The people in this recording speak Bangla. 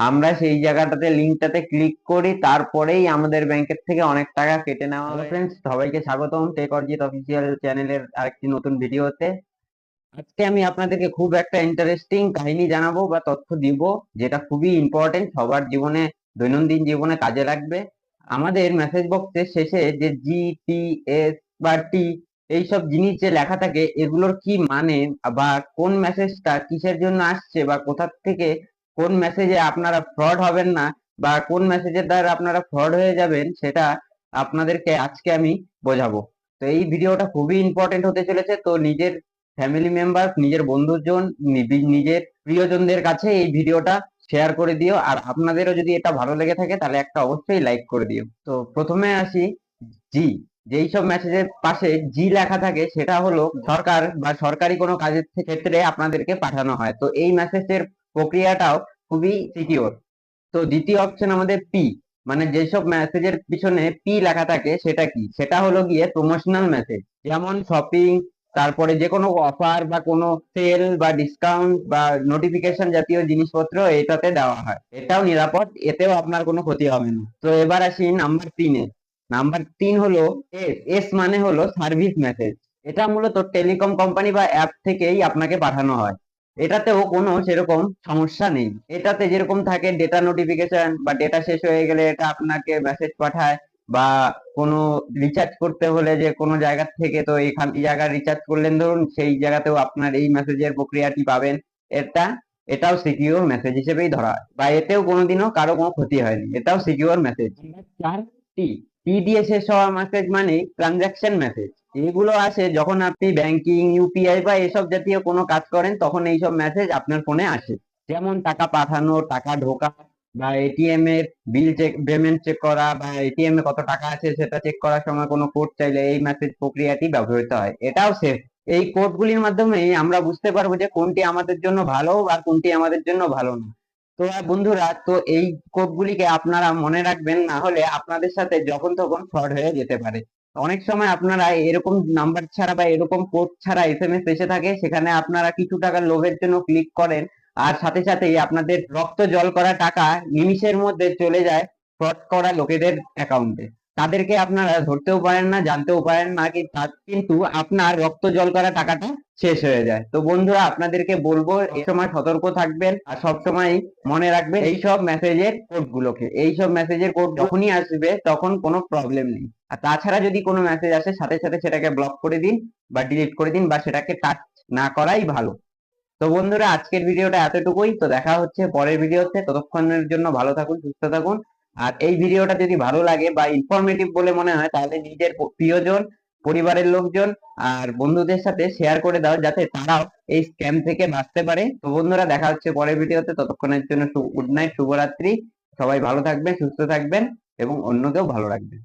আমরা সেই জায়গাটাতে লিঙ্কটাতে ক্লিক করি, তারপরেই আমাদের ব্যাংকের থেকে অনেক টাকা কেটে নেওয়া হয়। ফ্রেন্ডস, সবাইকে স্বাগতম টেক অরিজিৎ অফিসিয়াল চ্যানেলের আরেকটি নতুন ভিডিওতে। আজকে আমি আপনাদেরকে খুব একটা ইন্টারেস্টিং কাহিনী জানাবো বা তথ্য দিব, যেটা খুবই ইম্পর্টেন্ট, সবার জীবনে, দৈনন্দিন জীবনে কাজে লাগবে। আমাদের মেসেজ বক্সের শেষে যে জি, টি, এস বা টি এইসব জিনিস যে লেখা থাকে, এগুলোর কি মানে, বা কোন মেসেজটা কিসের জন্য আসছে, বা কোথা থেকে কোন মেসেজে আপনারা ফ্রড হবেন না, বা কোন মেসেজের দ্বারা আপনারা ফ্রড হয়ে যাবেন, সেটা আপনাদেরকে আজকে আমি বোঝাবো। তো এই ভিডিওটা খুবই ইম্পর্টেন্ট হতে চলেছে। তো নিজের ফ্যামিলি মেম্বার, নিজের বন্ধুজন, নিজের প্রিয়জনদের কাছে এই ভিডিওটা শেয়ার করে দিও। আর আপনাদেরও যদি এটা ভালো লেগে থাকে তাহলে একটা অবশ্যই লাইক করে দিও। তো প্রথমে আসি জি। যেই সব মেসেজের পাশে জি লেখা থাকে সেটা হলো সরকার বা সরকারি কোনো কাজের ক্ষেত্রে আপনাদেরকে পাঠানো হয়। তো এই মেসেজের প্রক্রিয়াটাও খুবই সিকিওর। তো দ্বিতীয় অপশন আমাদের পি, মানে যেসব মেসেজের পিছনে পি লেখা থাকে সেটা কি, সেটা হলো গিয়ে প্রমোশনাল মেসেজ, যেমন শপিং, তারপরে যে কোনো অফার বা কোনো সেল বা ডিসকাউন্ট বা নোটিফিকেশন জাতীয় জিনিসপত্র এটাতে দেওয়া হয়। এটাও নিরাপদ, এতেও আপনার কোনো ক্ষতি হবে না। তো এবার আসি নাম্বার 3-এ। নাম্বার 3 হলো এস। এস মানে হলো সার্ভিস মেসেজ। এটা মূলত টেলিকম কোম্পানি বা অ্যাপ থেকেই আপনাকে পাঠানো হয়। এটাতেও কোনো সেরকম সমস্যা নেই। এটাতে যেরকম থাকে ডেটা নোটিফিকেশন, বা ডেটা শেষ হয়ে গেলে এটা আপনাকে মেসেজ পাঠায়, বা কোনো রিচার্জ করতে হলে যে কোনো জায়গা থেকে, তো এখান এই জায়গায় রিচার্জ করলেন ধরুন, সেই জায়গাতেও আপনার এই মেসেজের প্রক্রিয়াটি পাবেন। এটা এটাও সিকিউর মেসেজ হিসেবেই ধরা হয়, বা এতেও কোনোদিনও কারো কোনো ক্ষতি হয়নি, এটাও সিকিউর মেসেজ। নাম্বার 4, টি। টি দিয়ে শেষ হওয়া মেসেজ মানে ট্রানজাকশন মেসেজ। এগুলো আসে যখন আপনি ব্যাংকিং, ইউপিআই বা এসব জাতীয় কোনো কাজ করেন, তখন এইসব মেসেজ আপনার ফোনে আসে। যেমন টাকা পাঠানো, টাকা ঢোকা, বা এটিএম এর বিল চেক, পেমেন্ট চেক করা, বা এটিএম এ কত টাকা আছে সেটা চেক করার সময় কোনো কোড চাইলে এই মেসেজ প্রক্রিয়াটি ব্যবহৃত হয়। এটাও সেফ। এই কোডগুলির মাধ্যমে আমরা বুঝতে পারবো যে কোনটি আমাদের জন্য ভালো আর কোনটি আমাদের জন্য ভালো না। তো বন্ধুরা, তো এই কোডগুলিকে আপনারা মনে রাখবেন, না হলে আপনাদের সাথে যখন তখন ফ্রড হয়ে যেতে পারে। অনেক সময় আপনারা এরকম নাম্বার ছাড়া বা এরকম কোড ছাড়া এসএমএস এসে থাকে, সেখানে আপনারা কিছু টাকার লোভের জন্য ক্লিক করেন, আর সাথে সাথেই আপনাদের রক্ত জল করা টাকা নিমিষের মধ্যে চলে যায় ফ্রড করা লোকেদের অ্যাকাউন্টে। তাদেরকে আপনারা ধরতেও পারেন না, জানতেও পারেন না কি, কিন্তু আপনার রক্ত জল করা টাকাটা শেষ হয়ে যায়। তো বন্ধুরা, আপনাদেরকে বলবো এই সময় সতর্ক থাকবেন, আর সব সময় মনে রাখবেন এইসব মেসেজের কোড গুলোকে। এইসব মেসেজের কোড যখনই আসবে তখন কোনো প্রবলেম নেই। আর তাছাড়া যদি কোনো মেসেজ আসে, সাথে সাথে সেটাকে ব্লক করে দিন বা ডিলিট করে দিন, বা সেটাকে টাচ না করাই ভালো। তো বন্ধুরা, আজকের ভিডিওটা এতটুকুই। তো দেখা হচ্ছে পরের ভিডিওতে। ততক্ষণের জন্য ভালো থাকুন, সুস্থ থাকুন। আর এই ভিডিওটা যদি ভালো লাগে বা ইনফরমেটিভ বলে মনে হয়, তাহলে নিজের প্রিয়জন, পরিবারের লোকজন আর বন্ধুদের সাথে শেয়ার করে দাও, যাতে তারাও এই স্ক্যাম থেকে বাঁচতে পারে। তো বন্ধুরা, দেখা হচ্ছে পরের ভিডিওতে। ততক্ষণের জন্য গুড নাইট, শুভরাত্রি। সবাই ভালো থাকবেন, সুস্থ থাকবেন এবং অন্যকেও ভালো রাখবেন।